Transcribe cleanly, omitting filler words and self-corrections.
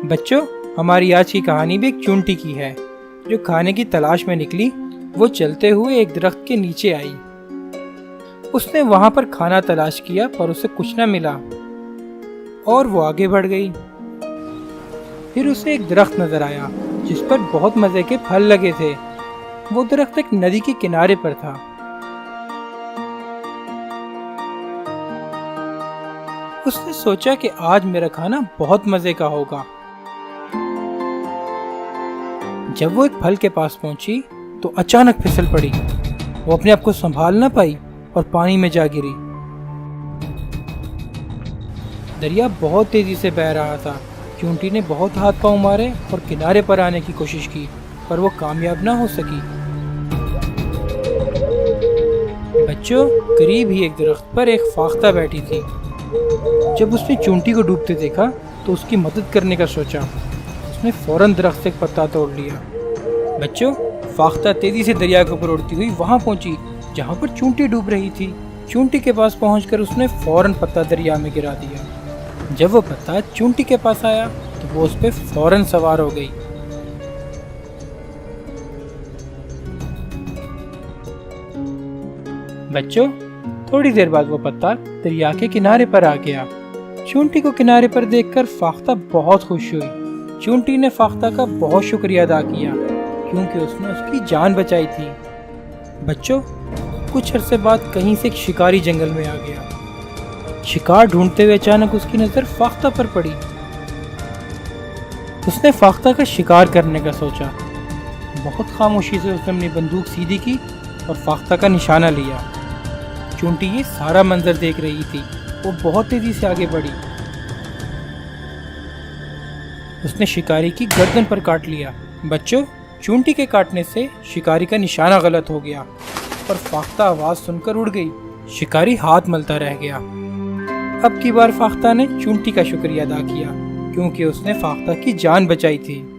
بچوں، ہماری آج کی کہانی بھی ایک چونٹی کی ہے جو کھانے کی تلاش میں نکلی۔ وہ چلتے ہوئے ایک درخت کے نیچے آئی۔ اس نے وہاں پر کھانا تلاش کیا پر اسے کچھ نہ ملا اور وہ آگے بڑھ گئی۔ پھر اسے ایک درخت نظر آیا جس پر بہت مزے کے پھل لگے تھے۔ وہ درخت ایک ندی کے کنارے پر تھا۔ اس نے سوچا کہ آج میرا کھانا بہت مزے کا ہوگا۔ جب وہ ایک پھل کے پاس پہنچی تو اچانک پھسل پڑی۔ وہ اپنے آپ کو سنبھال نہ پائی اور پانی میں جا گری۔ دریا بہت تیزی سے بہہ رہا تھا۔ چونٹی نے بہت ہاتھ پاؤں مارے اور کنارے پر آنے کی کوشش کی پر وہ کامیاب نہ ہو سکی۔ بچوں، قریب ہی ایک درخت پر ایک فاختہ بیٹھی تھی۔ جب اس نے چونٹی کو ڈوبتے دیکھا تو اس کی مدد کرنے کا سوچا۔ اس نے فوراً درخت سے ایک پتا توڑ لیا۔ بچوں، فاختہ تیزی سے دریا کے اوپر اڑتی ہوئی وہاں پہنچی جہاں پر چونٹی ڈوب رہی تھی۔ چونٹی کے پاس پہنچ کر اس نے فوراً پتا دریا میں گرا دیا۔ جب وہ پتا چونٹی کے پاس آیا تو وہ اس پہ فوراً سوار ہو گئی۔ بچوں، تھوڑی دیر بعد وہ پتا دریا کے کنارے پر آ گیا۔ چونٹی کو کنارے پر دیکھ کر فاختہ بہت خوش ہوئی۔ چونٹی نے فاختہ کا بہت شکریہ ادا کیا کیونکہ اس نے اس کی جان بچائی تھی۔ بچوں، کچھ عرصے بعد کہیں سے ایک شکاری جنگل میں آ گیا۔ شکار ڈھونڈتے ہوئے اچانک اس کی نظر فاختہ پر پڑی۔ اس نے فاختہ کا شکار کرنے کا سوچا۔ بہت خاموشی سے اس نے اپنی بندوق سیدھی کی اور فاختہ کا نشانہ لیا۔ چونٹی یہ سارا منظر دیکھ رہی تھی۔ وہ بہت تیزی سے آگے بڑھی۔ اس نے شکاری کی گردن پر کاٹ لیا۔ بچوں، چونٹی کے کاٹنے سے شکاری کا نشانہ غلط ہو گیا اور فاختہ آواز سن کر اڑ گئی۔ شکاری ہاتھ ملتا رہ گیا۔ اب کی بار فاختہ نے چونٹی کا شکریہ ادا کیا کیونکہ اس نے فاختہ کی جان بچائی تھی۔